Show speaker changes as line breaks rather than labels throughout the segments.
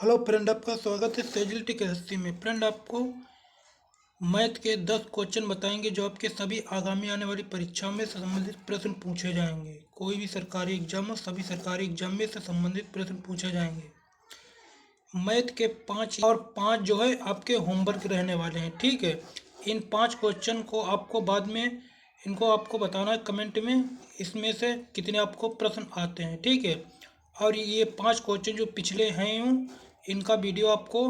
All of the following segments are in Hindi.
हेलो फ्रेंड, आपका स्वागत है सेजिल टेक एसएससी में। फ्रेंड, आपको मैथ के 10 क्वेश्चन बताएंगे जो आपके सभी आगामी आने वाली परीक्षाओं में से संबंधित प्रश्न पूछे जाएंगे। कोई भी सरकारी एग्जाम हो, सभी सरकारी एग्जाम में से संबंधित प्रश्न पूछे जाएंगे। मैथ के 5 और 5 जो है आपके होमवर्क रहने वाले हैं। ठीक है, इन 5 क्वेश्चन को आपको बाद में इनको आपको बताना है कमेंट में, इसमें से कितने आपको प्रश्न आते हैं। ठीक है, और ये 5 क्वेश्चन जो पिछले हैं इनका वीडियो आपको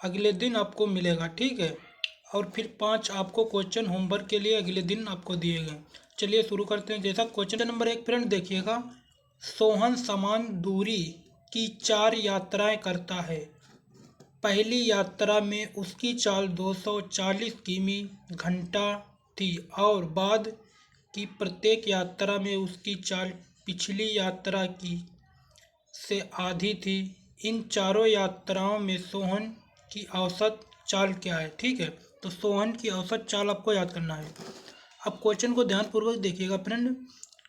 अगले दिन आपको मिलेगा। ठीक है, और फिर 5 आपको क्वेश्चन होमवर्क के लिए अगले दिन आपको दिए गए। चलिए शुरू करते हैं। जैसा क्वेश्चन नंबर 1 फ्रेंड देखिएगा, सोहन समान दूरी की 4 यात्राएं करता है। पहली यात्रा में उसकी चाल 240 किमी घंटा थी और बाद की प्रत्येक यात्रा में उसकी चाल पिछली यात्रा की से आधी थी। इन चारों यात्राओं में सोहन की औसत चाल क्या है? ठीक है, तो सोहन की औसत चाल आपको याद करना है। अब क्वेश्चन को ध्यानपूर्वक देखिएगा फ्रेंड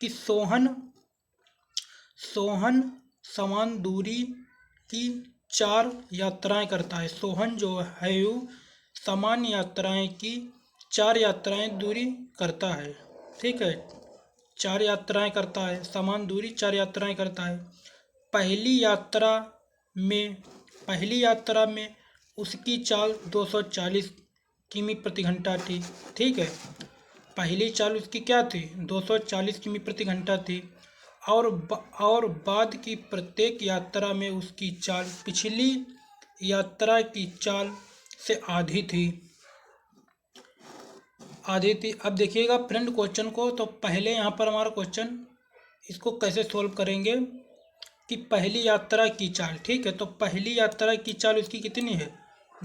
कि सोहन समान दूरी की 4 यात्राएं करता है। सोहन जो है वो समान यात्राएं की 4 यात्राएं दूरी करता है। ठीक है, 4 यात्राएं करता है, समान दूरी 4 यात्राएं करता है। पहली यात्रा में उसकी चाल 240 किमी प्रति घंटा थी। ठीक है, पहली चाल उसकी क्या थी? 240 किमी प्रति घंटा थी और बाद की प्रत्येक यात्रा में उसकी चाल पिछली यात्रा की चाल से आधी थी। अब देखिएगा फ्रेंड क्वेश्चन को, तो पहले यहाँ पर हमारा क्वेश्चन इसको कैसे सोल्व करेंगे कि पहली यात्रा की चाल। ठीक है, तो पहली यात्रा की चाल उसकी कितनी है?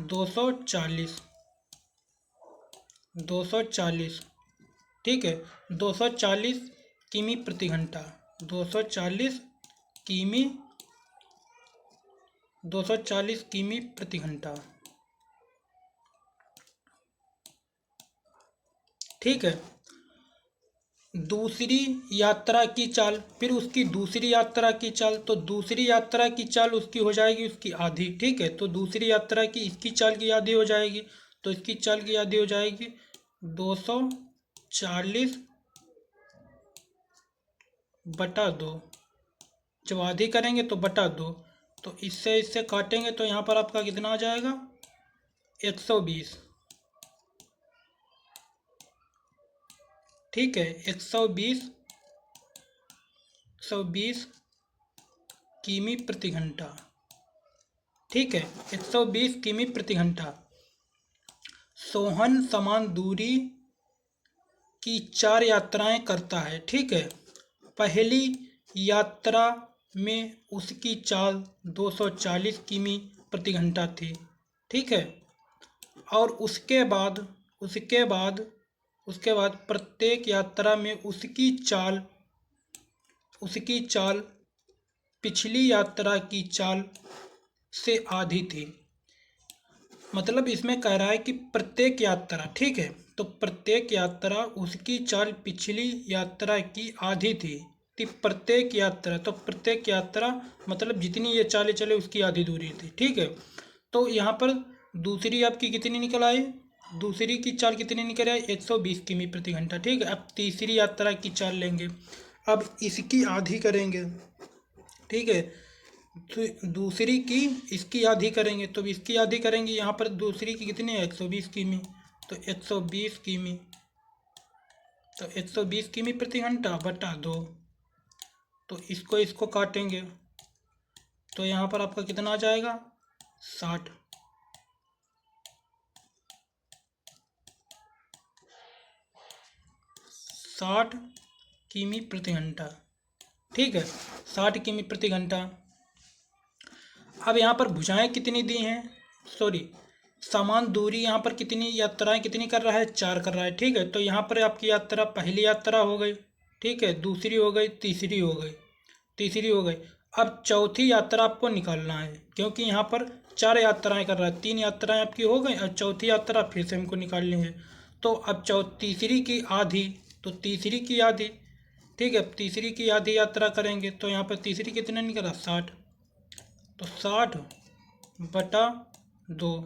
240। ठीक है, 240 किमी प्रति घंटा, 240 किमी 240 किमी प्रति घंटा। ठीक है, दूसरी यात्रा की चाल, फिर उसकी दूसरी यात्रा की चाल, तो दूसरी यात्रा की चाल उसकी हो जाएगी उसकी आधी। ठीक है, तो दूसरी यात्रा की इसकी चाल की आधी हो जाएगी, तो इसकी चाल की आधी हो जाएगी 240 बटा 2। जब आधी करेंगे तो बटा 2, तो इससे काटेंगे तो यहाँ पर आपका कितना आ जाएगा? 120। ठीक है, 120 किमी प्रति घंटा। ठीक है, 120 किमी प्रति घंटा। सोहन समान दूरी की 4 यात्राएं करता है। ठीक है, पहली यात्रा में उसकी चाल 240 किमी प्रति घंटा थी। ठीक है, और उसके बाद प्रत्येक यात्रा में उसकी चाल पिछली यात्रा की चाल से आधी थी। मतलब इसमें कह रहा है कि प्रत्येक यात्रा, ठीक है, तो प्रत्येक यात्रा उसकी चाल पिछली यात्रा की आधी थी। प्रत्येक यात्रा मतलब जितनी ये चालें चले उसकी आधी दूरी थी। ठीक है, तो यहाँ पर दूसरी आपकी कितनी निकल आई? दूसरी की चाल कितनी निकल आई? 120 किमी प्रति घंटा। ठीक है, अब तीसरी यात्रा की चाल लेंगे, अब इसकी आधी करेंगे। ठीक है, तो दूसरी की इसकी आधी करेंगे, तो इसकी आधी करेंगे। यहाँ पर दूसरी की कितनी है? 120 किमी, तो 120 किमी, तो 120 किमी प्रति घंटा बटा 2, तो इसको काटेंगे तो यहाँ पर आपका कितना आ जाएगा? 60। 60 किमी प्रति घंटा। ठीक है, 60 किमी प्रति घंटा। अब यहाँ पर भुजाएं कितनी दी हैं? समान दूरी यहाँ पर कितनी यात्राएं कितनी कर रहा है? 4 कर रहा है। ठीक है, तो यहाँ पर आपकी यात्रा पहली यात्रा हो गई। ठीक है, दूसरी हो गई, तीसरी हो गई। अब चौथी यात्रा आपको निकालना है, क्योंकि यहाँ पर 4 यात्राएं कर रहा है, 3 यात्राएं आपकी हो गई और चौथी यात्रा फिर से हमको निकालनी है। तो अब तीसरी की आधी, तो तीसरी की आधी। ठीक है, तीसरी की आधी यात्रा करेंगे तो यहाँ पर तीसरी कितने निकला? 60, तो 60 बटा 2।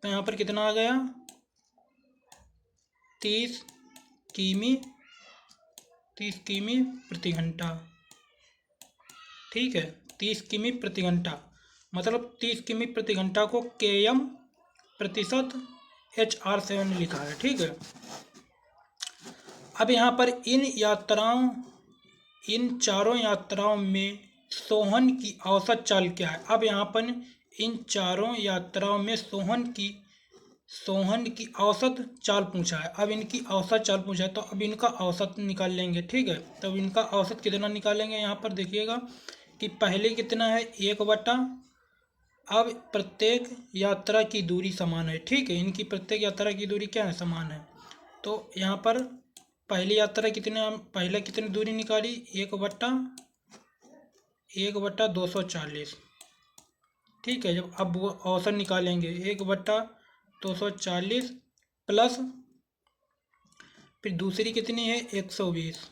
तो यहाँ पर कितना आ गया, 30 किमी 30 किमी प्रति घंटा। ठीक है, 30 किमी प्रति घंटा, मतलब 30 किमी प्रति घंटा को km प्रतिशत HR7 लिखा है। ठीक है, अब यहाँ पर इन चारों यात्राओं में सोहन की औसत चाल क्या है। अब यहाँ पर इन चारों यात्राओं में सोहन की औसत चाल पूछा है। अब इनकी औसत चाल पूछा है तो अब इनका औसत निकाल लेंगे। ठीक है, तब इनका औसत कितना निकालेंगे, यहाँ पर देखिएगा कि पहले कितना है 1/। अब प्रत्येक यात्रा की दूरी समान है। ठीक है, इनकी प्रत्येक यात्रा की दूरी क्या है, समान है। तो यहाँ पर पहली यात्रा कितनी दूरी निकाली, 1/240। ठीक है, जब अब वो औसत निकालेंगे 1/240 प्लस फिर दूसरी कितनी है 120,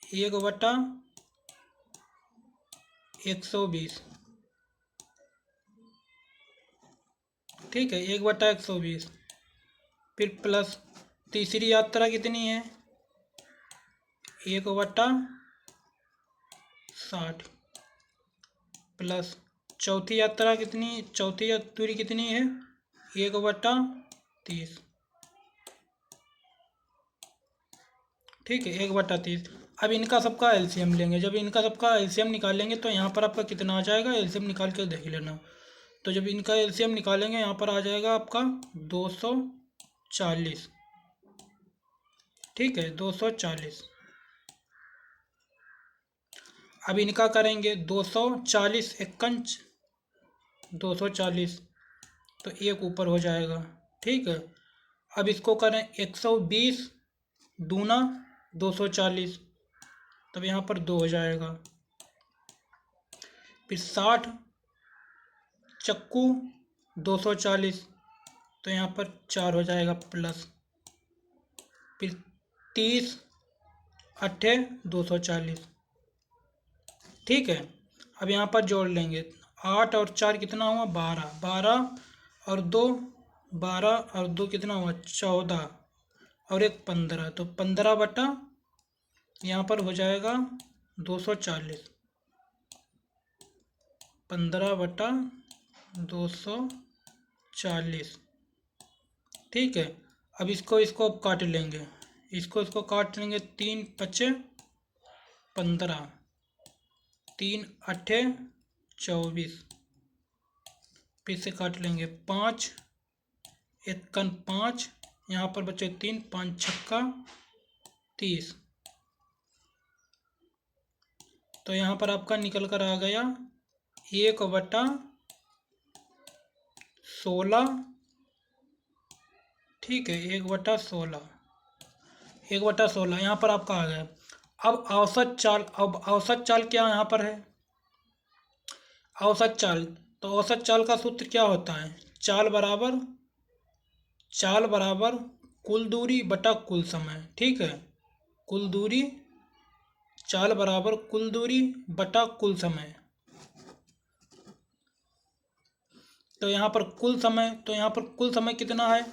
1/120। ठीक है, 1/120 फिर प्लस तीसरी यात्रा कितनी है 1/60 प्लस चौथी यात्रा कितनी, चौथी दूरी कितनी है 1/30। ठीक है, 1/30। अब इनका सबका एलसीएम लेंगे। जब इनका सबका एलसीएम निकालेंगे तो यहाँ पर आपका कितना आ जाएगा, एलसीएम निकाल के देख लेना। तो जब इनका एलसीएम निकालेंगे यहाँ पर आ जाएगा आपका 240। ठीक है, 240। अब इनका करेंगे 240 एकंच 240, तो एक ऊपर हो जाएगा। ठीक है, अब इसको करें 120 दूना 240, तब यहाँ पर 2 हो जाएगा। फिर 60 चक्कू 240, तो यहाँ पर 4 हो जाएगा प्लस। फिर 30 अट्ठे 240। ठीक है, अब यहाँ पर जोड़ लेंगे 8 और 4 कितना हुआ 12, 12 और 2 12 और 2 कितना हुआ 14 और एक 15, तो 15 बटा यहाँ पर हो जाएगा 240, 15/240। ठीक है, अब इसको काट लेंगे, इसको काट लेंगे, 3 5 15, 3 8 24, फिर से काट लेंगे 5 1 5, यहाँ पर बचे 3 5 छक्का 30। तो यहाँ पर आपका निकल कर आ गया 1/16। ठीक है, 1/16, 1/16 यहाँ पर आपका आ गया। अब औसत चाल क्या यहाँ पर है, औसत चाल। तो औसत चाल का सूत्र क्या होता है, चाल बराबर कुल दूरी बटा कुल समय। ठीक है, कुल दूरी, चाल बराबर कुल दूरी बटा कुल समय। तो यहाँ पर कुल समय कितना है,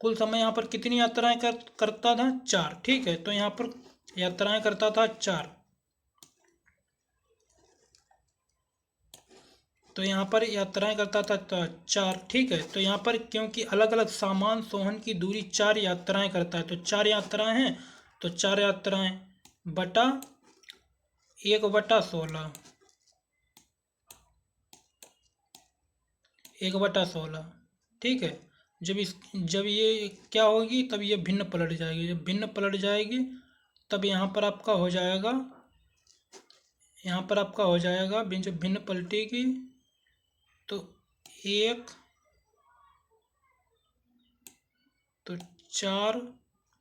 कुल समय यहाँ पर कितनी यात्राएं करता था 4। ठीक है, तो यहाँ पर यात्राएं करता था 4, तो यहाँ पर यात्राएं करता था 4। ठीक है, तो यहाँ पर क्योंकि अलग अलग सामान सोहन की दूरी 4 यात्राएं करता है, तो 4 यात्राएं हैं, तो 4 यात्राएं बटा 1/16, 1/16। ठीक है, जब ये क्या होगी तब ये भिन्न पलट जाएगी, जब भिन्न पलट जाएगी तब यहाँ पर आपका हो जाएगा, जब भिन्न पलटेगी तो 1 तो 4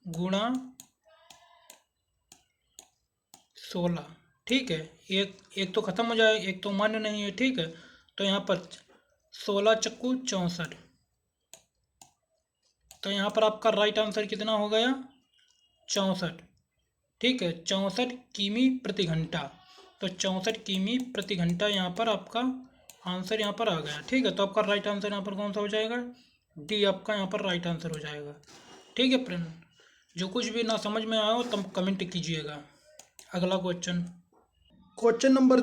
गुणा 16। ठीक है, एक तो खत्म हो जाए, एक तो मान्य नहीं है। ठीक है, तो यहाँ पर 16 चक्कू 64, तो यहाँ पर आपका राइट आंसर कितना हो गया 64। ठीक है, 64 किमी प्रति घंटा। तो 64 किमी प्रति घंटा यहाँ पर आपका आंसर यहाँ पर आ गया। ठीक है, तो आपका राइट आंसर यहाँ पर कौन सा हो जाएगा? डी आपका यहाँ पर राइट आंसर हो जाएगा। ठीक है फ्रेंड, जो कुछ भी ना समझ में आया हो तब कमेंट कीजिएगा। अगला क्वेश्चन नंबर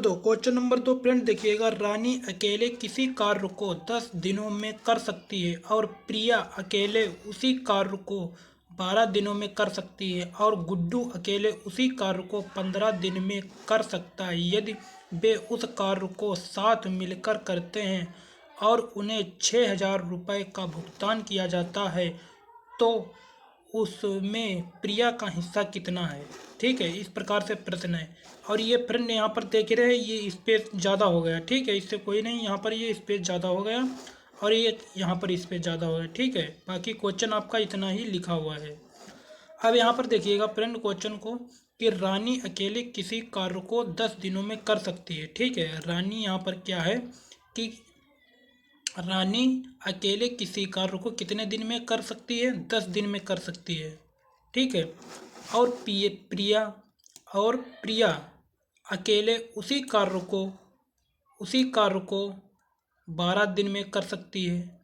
2 फ्रेंड देखिएगा। रानी अकेले किसी कार्य को 10 दिनों में कर सकती है और प्रिया अकेले उसी कार्य को 12 दिनों में कर सकती है और गुड्डू अकेले उसी कार्य को 15 दिन में कर सकता है। यदि वे उस कार्य को साथ मिलकर करते हैं और उन्हें 6,000 रुपये का भुगतान किया जाता है तो उसमें प्रिया का हिस्सा कितना है? ठीक है, इस प्रकार से प्रश्न है। और ये फ्रेंड यहाँ पर देख रहे हैं, ये स्पेस ज़्यादा हो गया। ठीक है, इससे कोई नहीं, यहाँ पर ये स्पेस ज़्यादा हो गया और ये यहाँ पर स्पेस ज़्यादा हो गया। ठीक है, बाकी क्वेश्चन आपका इतना ही लिखा हुआ है। अब यहाँ पर देखिएगा फ्रेंड क्वेश्चन को कि रानी अकेले किसी कार्य को 10 दिनों में कर सकती है। ठीक है, रानी यहाँ पर क्या है कि रानी अकेले किसी कार्य को कितने दिन में कर सकती है? 10 दिन में कर सकती है। ठीक है, और प्रिया अकेले उसी कार्य को 12 दिन में कर सकती है।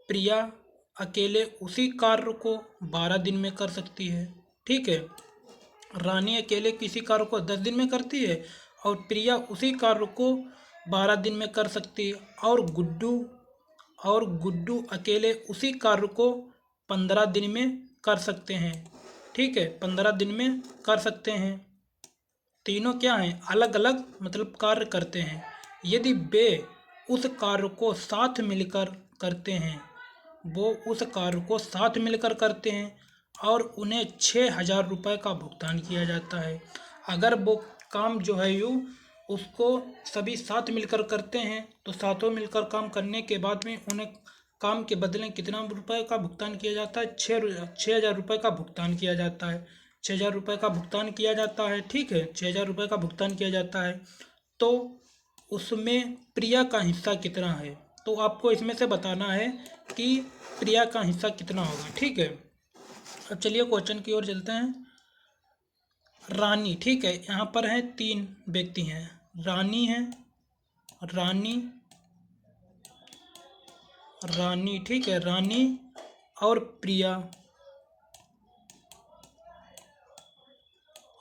प्रिया अकेले उसी कार्य को 12 दिन में कर सकती है। ठीक है, रानी अकेले किसी कार्य को 10 दिन में करती है और प्रिया उसी कार्य को 12 दिन में कर सकती है और गुड्डू अकेले उसी कार्य को 15 दिन में कर सकते हैं। ठीक है, 15 दिन में कर सकते हैं। तीनों क्या हैं? अलग अलग मतलब कार्य करते हैं। यदि वे उस कार्य को साथ मिलकर करते हैं, और उन्हें 6,000 रुपये का भुगतान किया जाता है। अगर वो काम जो है उसको सभी साथ मिलकर करते हैं तो साथों मिलकर काम करने के बाद में उन्हें काम के बदले कितना रुपए का भुगतान किया जाता है? 6,000 रुपये का भुगतान किया जाता है। 6,000 रुपये का भुगतान किया जाता है। ठीक है, 6,000 रुपये का भुगतान किया जाता है। तो उसमें प्रिया का हिस्सा कितना है? तो आपको इसमें से बताना है कि प्रिया का हिस्सा कितना होगा। ठीक है, अब चलिए क्वेश्चन की ओर चलते हैं। रानी, ठीक है, यहाँ पर है 3 व्यक्ति हैं। रानी है, रानी ठीक है, रानी और प्रिया।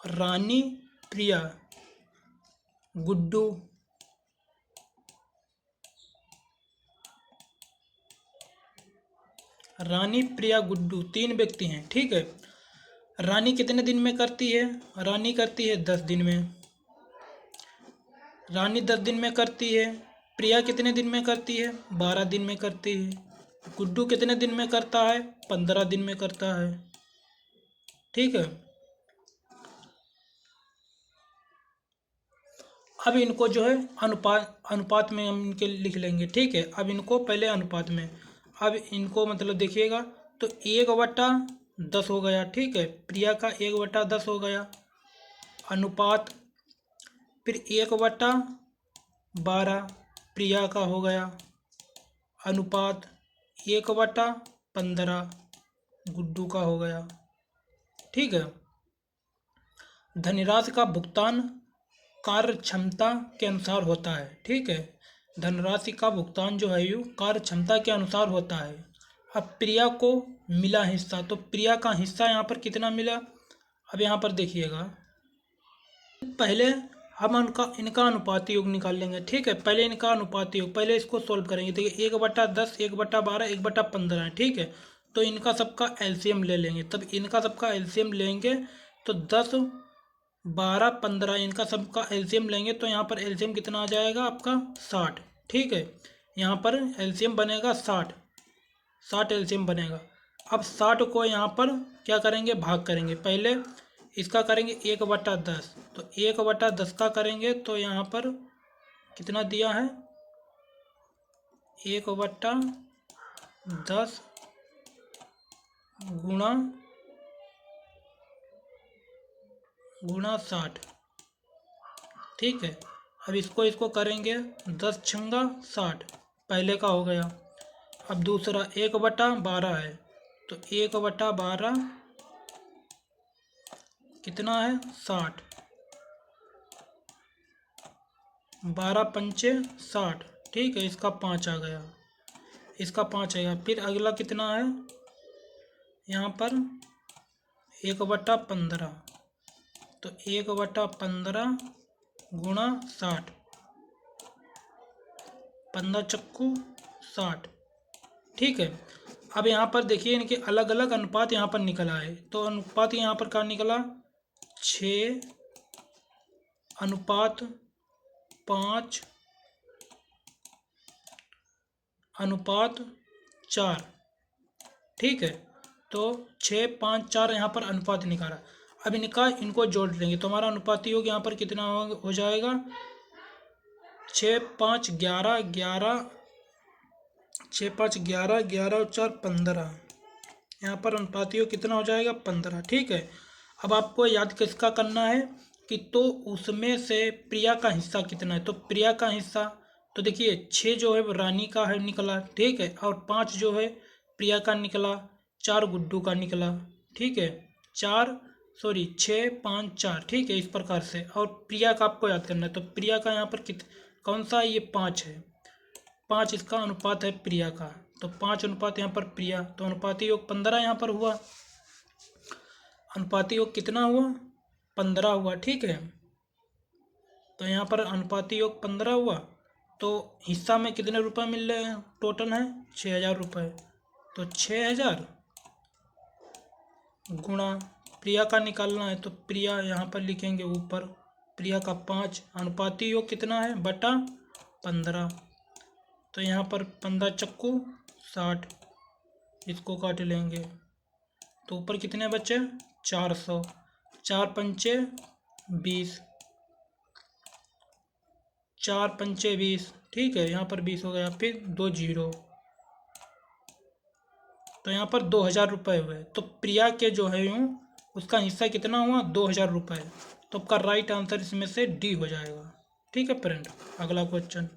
रानी, प्रिया, गुड्डू, रानी, प्रिया, गुड्डू 3 व्यक्ति हैं। ठीक है, रानी कितने दिन में करती है? रानी करती है 10 दिन में। रानी 10 दिन में करती है। प्रिया कितने दिन में करती है? 12 दिन में करती है। गुड्डू कितने दिन में करता है? 15 दिन में करता है। ठीक है, अब इनको जो है अनुपात में हम इनके लिख लेंगे। ठीक है, अब इनको पहले अनुपात में, अब इनको मतलब देखिएगा तो 1/10 हो गया। ठीक है, प्रिया का 1/10 हो गया अनुपात, फिर 1/12 प्रिया का हो गया अनुपात, 1/15 गुड्डू का हो गया। ठीक है, धनराशि का भुगतान कार्य क्षमता के अनुसार होता है। ठीक है, धनराशि का भुगतान जो है कार्य क्षमता के अनुसार होता है। अब प्रिया को मिला हिस्सा, तो प्रिया का हिस्सा यहाँ पर कितना मिला? अब यहाँ पर देखिएगा, पहले हम इनका अनुपाती योग निकाल लेंगे। ठीक है, पहले इनका अनुपाती योग, पहले इसको सॉल्व करेंगे। देखिए 1/10, 1/12, 1/15 है। ठीक है, तो इनका सबका एलसीएम ले लेंगे। तब इनका सबका एलसीएम लेंगे तो 10, 12, 15 इनका सबका एलसीएम लेंगे तो यहाँ पर एलसीएम कितना आ जाएगा आपका? 60। ठीक है, यहाँ पर एलसीएम बनेगा 60 एलसीएम बनेगा। अब 60 को यहाँ पर क्या करेंगे? भाग करेंगे। पहले इसका करेंगे 1/10, तो 1/10 का करेंगे तो यहाँ पर कितना दिया है? 1/10 गुणा 60। ठीक है, अब इसको करेंगे 10 छंगा 60, पहले का हो गया। अब दूसरा 1/12 है तो 1/12 कितना है? 60। 12 पंचे 60, ठीक है, इसका 5 आ गया, इसका 5 आएगा। फिर अगला कितना है यहाँ पर 1/15, तो 1/15 गुणा 60, 15 चक्कू 60, ठीक है। अब यहाँ पर देखिए इनके अलग अलग अनुपात यहाँ पर निकला है, तो अनुपात यहाँ पर क्या निकला 6:5:4, ठीक है। तो 6:5:4 यहाँ पर अनुपात निकाला। अब इनको जोड़ लेंगे तो हमारा अनुपाती योग यहाँ पर कितना हो जाएगा 6:5:11, 11, 6:5:11, 11 और 4 15, यहाँ पर अनुपाती योग कितना हो जाएगा 15, ठीक है। अब आपको याद किसका करना है कि तो उसमें से प्रिया का हिस्सा कितना है, तो प्रिया का हिस्सा तो देखिए 6 जो है रानी का है निकला, ठीक है, और 5 जो है प्रिया का निकला, 4 गुड्डू का निकला, ठीक है, 6:5:4, ठीक है, इस प्रकार से। और प्रिया का आपको याद करना है, तो प्रिया का यहाँ पर कौन सा है, ये 5 है, 5 इसका अनुपात है प्रिया का, तो 5 अनुपात यहाँ पर प्रिया, तो अनुपाती योग 15 यहाँ पर हुआ, अनुपाती योग कितना हुआ 15 हुआ, ठीक है। तो यहाँ पर अनुपाती योग 15 हुआ, तो हिस्सा में कितने रुपए मिल रहे हैं, टोटल है 6,000 रुपये, तो 6,000 गुणा प्रिया का निकालना है, तो प्रिया यहाँ पर लिखेंगे ऊपर, प्रिया का 5, अनुपाती योग कितना है बटा 15, तो यहाँ पर 15 चक्कू 60, इसको काट लेंगे, तो ऊपर कितने बचे 400, 4 पंचे 20, 4 पंचे 20, ठीक है, यहाँ पर 20 हो गया, फिर 2 जीरो, तो यहाँ पर 2,000 रुपये हुए। तो प्रिया के जो है यूँ उसका हिस्सा कितना हुआ 2,000 रुपये, तो आपका राइट आंसर इसमें से डी हो जाएगा, ठीक है फ्रेंड। अगला question,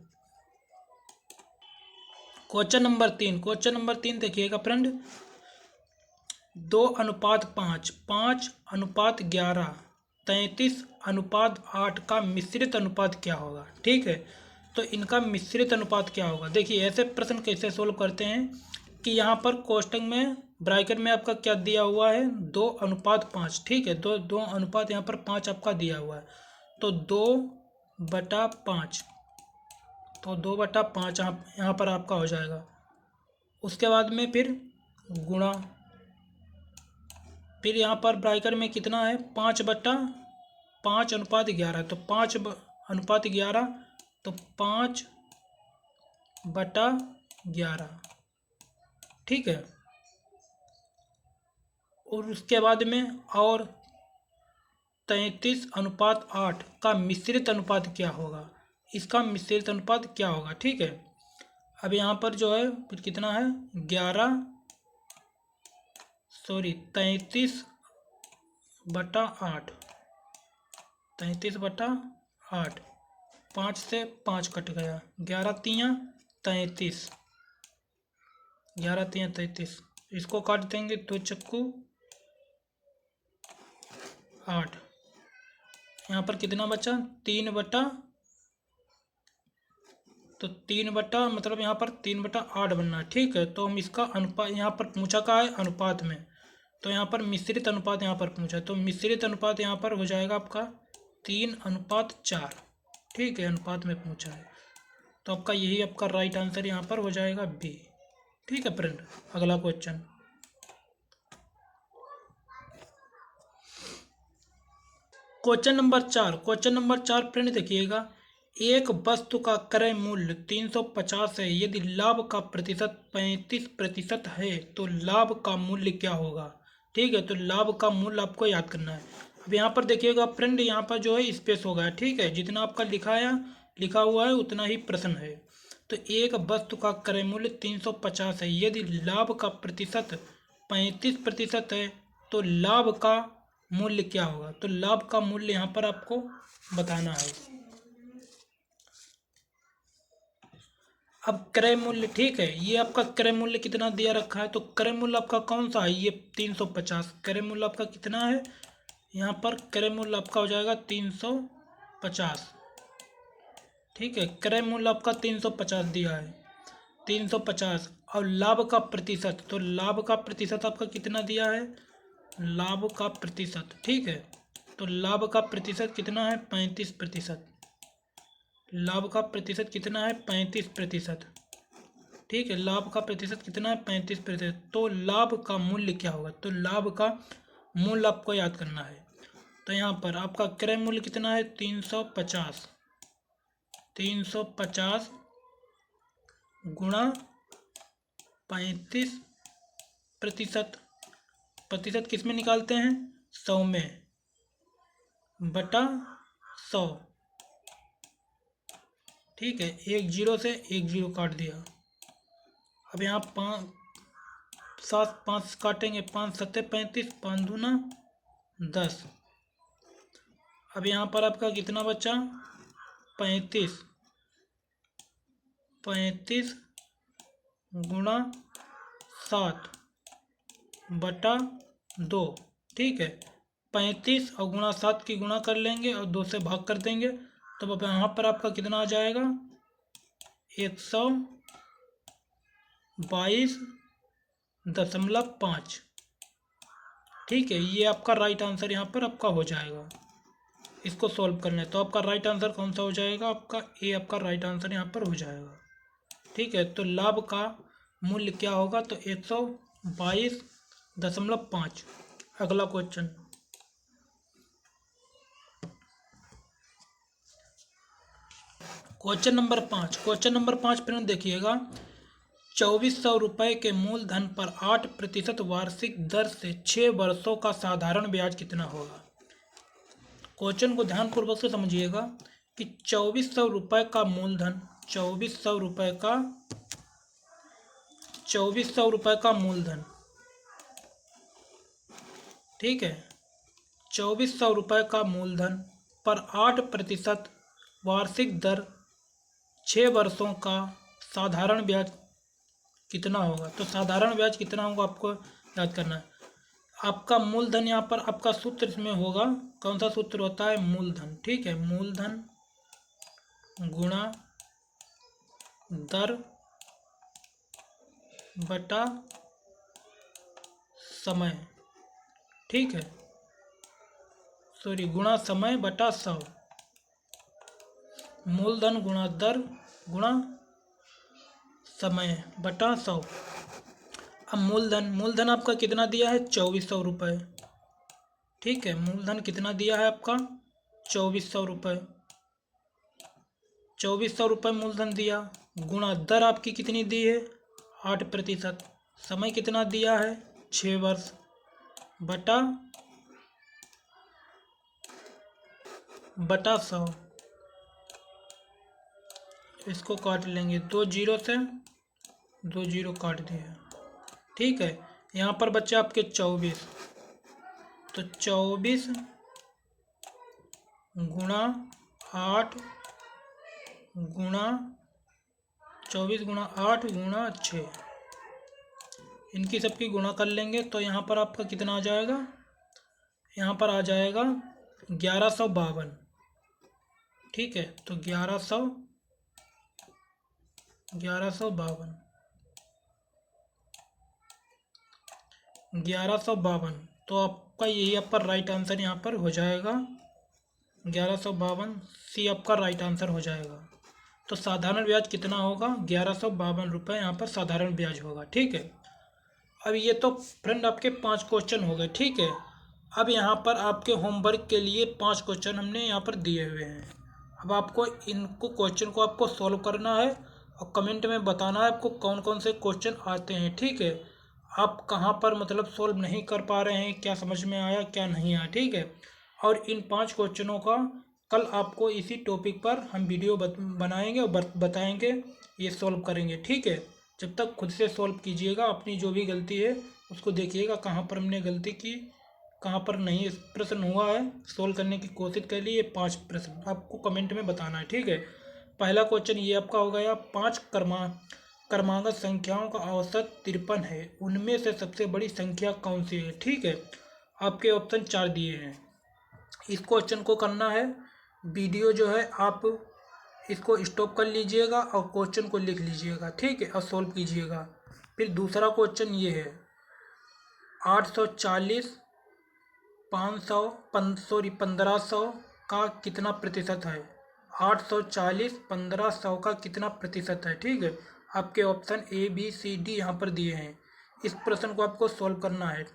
question number 3, question number 3 देखिएगा फ्रेंड, 2:5, 5:11, 33:8 का मिश्रित अनुपात क्या होगा, ठीक है। तो इनका मिश्रित अनुपात क्या होगा, देखिए ऐसे प्रश्न कैसे सोल्व करते हैं कि यहाँ पर कोष्टक में ब्रैकेट में आपका क्या दिया हुआ है 2:5, ठीक है, दो अनुपात यहाँ पर 5 आपका दिया हुआ है, तो 2/5, तो 2/5 यहाँ पर आपका हो जाएगा। उसके बाद में फिर गुणा, फिर यहाँ पर ब्रैकेट में कितना है 5/5:11, तो 5/11, तो 5/11, ठीक है। और उसके बाद में और 33:8 का मिश्रित अनुपात क्या होगा, इसका मिश्रित अनुपात क्या होगा, ठीक है। अब यहाँ पर जो है फिर कितना है 33/8, 33/8, 5 से 5 कट गया, 11×3=33, 11×3=33, इसको काट देंगे 2 चक्कू 8, यहाँ पर कितना बचा 3 तो 3 मतलब यहाँ पर 3/8 बनना है, ठीक है। तो हम इसका अनुपात यहाँ पर पूछा का है अनुपात में, तो यहाँ पर मिश्रित अनुपात यहाँ पर पूछा, तो मिश्रित अनुपात यहाँ पर हो जाएगा आपका 3:4, ठीक है, अनुपात में पूछा है, तो आपका यही आपका राइट आंसर यहाँ पर हो जाएगा बी, ठीक है फ्रेंड। अगला question, question number 4, question number 4 friend देखिएगा, एक वस्तु का क्रय मूल्य 350 है, यदि लाभ का प्रतिशत 35% है तो लाभ का मूल्य क्या होगा, ठीक है। तो लाभ का मूल्य आपको याद करना है। अब यहाँ पर देखिएगा फ्रेंड, यहाँ पर जो है स्पेस होगा, ठीक है, जितना आपका लिखा हुआ है उतना ही प्रश्न है। तो एक वस्तु का क्रय मूल्य 350 है, यदि लाभ का प्रतिशत 35% है तो लाभ का मूल्य क्या होगा, तो लाभ का मूल्य यहाँ पर आपको बताना है। अब क्रय मूल्य, ठीक है, ये आपका क्रय मूल्य कितना दिया रखा है, तो क्रय मूल्य आपका कौन सा है, ये 350, क्रय मूल्य आपका कितना है, यहाँ पर क्रय मूल्य आपका हो जाएगा 350, ठीक है। क्रय मूल्य आपका 350 दिया है, 350। और लाभ का प्रतिशत, तो लाभ का प्रतिशत आपका कितना दिया है, लाभ का प्रतिशत, ठीक है। तो लाभ का प्रतिशत कितना है, 35%। लाभ का प्रतिशत कितना है, 35%, ठीक है। लाभ का प्रतिशत कितना है, 35%। तो लाभ का मूल्य क्या होगा, तो लाभ का मूल्य आपको याद करना है। तो यहाँ पर आपका क्रय मूल्य कितना है, 350, 350 गुणा 35%। प्रतिशत किस में निकालते हैं, 100 में, बटा 100, ठीक है। एक जीरो से एक जीरो काट दिया। अब यहाँ 5 काटेंगे, 5 सत्ते 35, 5 दूना 10। अब यहाँ पर आपका कितना बचा, 35, 35 गुणा 7 बटा 2, ठीक है। 35 और गुणा 7 की गुणा कर लेंगे और 2 से भाग कर देंगे, तब अब यहाँ पर आपका कितना आ जाएगा, 122.5, ठीक है। ये आपका राइट आंसर यहाँ पर आपका हो जाएगा। इसको सॉल्व करना है तो आपका राइट आंसर कौन सा हो जाएगा, आपका ए आपका राइट आंसर यहाँ पर हो जाएगा, ठीक है। तो लाभ का मूल्य क्या होगा, तो 122.5। अगला question, question number 5। Question number 5 फिर देखिएगा, 2400 रुपये के मूलधन पर 8% वार्षिक दर से 6 वर्षों का साधारण ब्याज कितना होगा। क्वेश्चन को ध्यानपूर्वक से समझिएगा कि 2400 रुपये का मूलधन, 2400 रुपये का मूलधन, ठीक है। 2400 रुपये का मूलधन पर 8% वार्षिक दर 6 वर्षों का साधारण ब्याज कितना होगा। तो साधारण ब्याज कितना होगा आपको याद करना है। आपका मूलधन यहाँ पर आपका सूत्र इसमें होगा, कौन सा सूत्र होता है, मूलधन, ठीक है। मूलधन गुणा दर बटा समय, ठीक है। सॉरी, गुणा समय बटा 100, मूलधन गुणा दर गुणा समय बटा 100। अब मूलधन आपका कितना दिया है, 2400 रुपये, ठीक है। मूलधन कितना दिया है आपका, 2400 रुपये, 2400 रुपये मूलधन दिया, गुणा दर आपकी कितनी दी है, 8%, समय कितना दिया है, 6 वर्ष, बटा 100। इसको काट लेंगे, 2 जीरो से 2 जीरो काट दिए, ठीक है। यहाँ पर बच्चे आपके 24, तो 24 गुणा 8 गुणा 24 गुणा 8 गुणा 6, इनकी सबकी गुणा कर लेंगे तो यहाँ पर आपका कितना आ जाएगा, यहाँ पर आ जाएगा 1152, ठीक है। तो 1152, तो आपका यही आपका राइट आंसर यहाँ पर हो जाएगा, 1152 सी आपका राइट आंसर हो जाएगा। तो साधारण ब्याज कितना होगा, 1152 रुपये यहाँ पर साधारण ब्याज होगा, ठीक है। अब ये तो फ्रेंड आपके 5 क्वेश्चन हो गए, ठीक है। अब यहाँ पर आपके होमवर्क के लिए 5 क्वेश्चन हमने यहाँ पर दिए हुए हैं। अब आपको इनको क्वेश्चन को आपको सॉल्व करना है और कमेंट में बताना है आपको कौन कौन से क्वेश्चन आते हैं, ठीक है। आप कहाँ पर मतलब सॉल्व नहीं कर पा रहे हैं, क्या समझ में आया क्या नहीं आया, ठीक है। और इन 5 क्वेश्चनों का कल आपको इसी टॉपिक पर हम वीडियो बनाएंगे और बताएंगे, ये सॉल्व करेंगे, ठीक है। जब तक खुद से सॉल्व कीजिएगा, अपनी जो भी गलती है उसको देखिएगा कहाँ पर हमने गलती की, कहाँ पर नहीं प्रश्न हुआ है, सॉल्व करने की कोशिश कर लिए। 5 प्रश्न आपको कमेंट में बताना है, ठीक है। पहला क्वेश्चन ये आपका हो गया, 5 क्रमागत संख्याओं का औसत 53 है, उनमें से सबसे बड़ी संख्या कौन सी है, ठीक है। आपके ऑप्शन 4 दिए हैं। इस क्वेश्चन को करना है, वीडियो जो है आप इसको स्टॉप कर लीजिएगा और क्वेश्चन को लिख लीजिएगा, ठीक है, और सोल्व कीजिएगा। फिर दूसरा क्वेश्चन ये है 840 1500 का कितना प्रतिशत है। 840 1500 का कितना प्रतिशत है, ठीक है। आपके option A B C D यहाँ पर दिए हैं। इस प्रश्न को आपको सॉल्व करना है।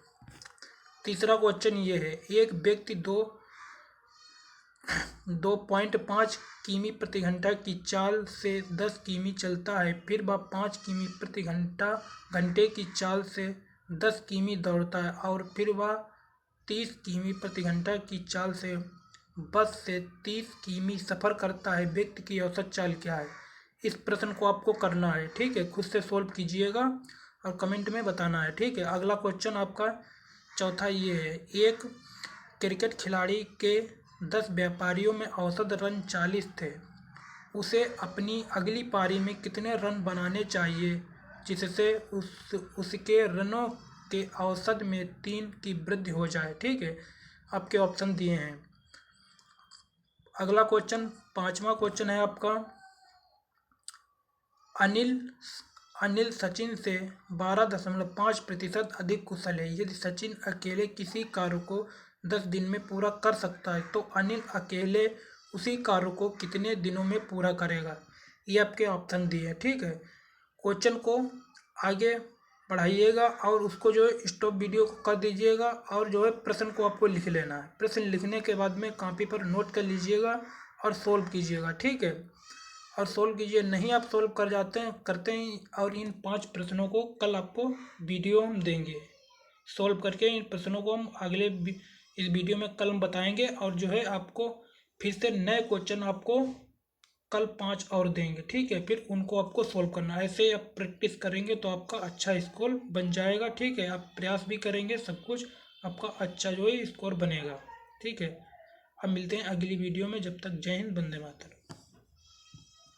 तीसरा क्वेश्चन ये है एक व्यक्ति 2.5 किमी प्रति घंटा की चाल से 10 किमी चलता है, फिर वह 5 किमी प्रति घंटे की चाल से 10 किमी दौड़ता है और फिर वह 30 किमी प्रति घंटा की चाल से बस से 30 किमी सफ़र करता है। व्यक्ति की औसत चाल क्या है। इस प्रश्न को आपको करना है, ठीक है। खुद से सोल्व कीजिएगा और कमेंट में बताना है, ठीक है। अगला क्वेश्चन आपका चौथा ये है एक क्रिकेट खिलाड़ी के 10 व्यापारियों में औसत रन 40 थे, उसे अपनी अगली पारी में कितने रन बनाने चाहिए जिससे उसके रनों के औसत में 3 की वृद्धि हो जाए, ठीक है। आपके ऑप्शन दिए हैं। अगला क्वेश्चन पांचवा क्वेश्चन है आपका अनिल सचिन से 12.5% अधिक कुशल है। यदि सचिन अकेले किसी कार्य को 10 दिन में पूरा कर सकता है तो अनिल अकेले उसी कार्य को कितने दिनों में पूरा करेगा। ये आपके ऑप्शन दिए हैं, ठीक है। क्वेश्चन को आगे बढ़ाइएगा और उसको जो है स्टॉप वीडियो को कर दीजिएगा और जो है प्रश्न को आपको लिख लेना है। प्रश्न लिखने के बाद में कॉपी पर नोट कर लीजिएगा और सोल्व कीजिएगा, ठीक है। और सोल्व कीजिए, नहीं आप सोल्व करते हैं और इन 5 प्रश्नों को कल आपको वीडियो हम देंगे सोल्व करके। इन प्रश्नों को हम इस वीडियो में कल हम बताएंगे और जो है आपको फिर से नए क्वेश्चन आपको कल 5 और देंगे, ठीक है। फिर उनको आपको सोल्व करना है। ऐसे आप प्रैक्टिस करेंगे तो आपका अच्छा स्कोर बन जाएगा, ठीक है। आप प्रयास भी करेंगे, सब कुछ आपका अच्छा जो है स्कोर बनेगा, ठीक है। अब मिलते हैं अगली वीडियो में। जब तक जय हिंद, वंदे मातरम।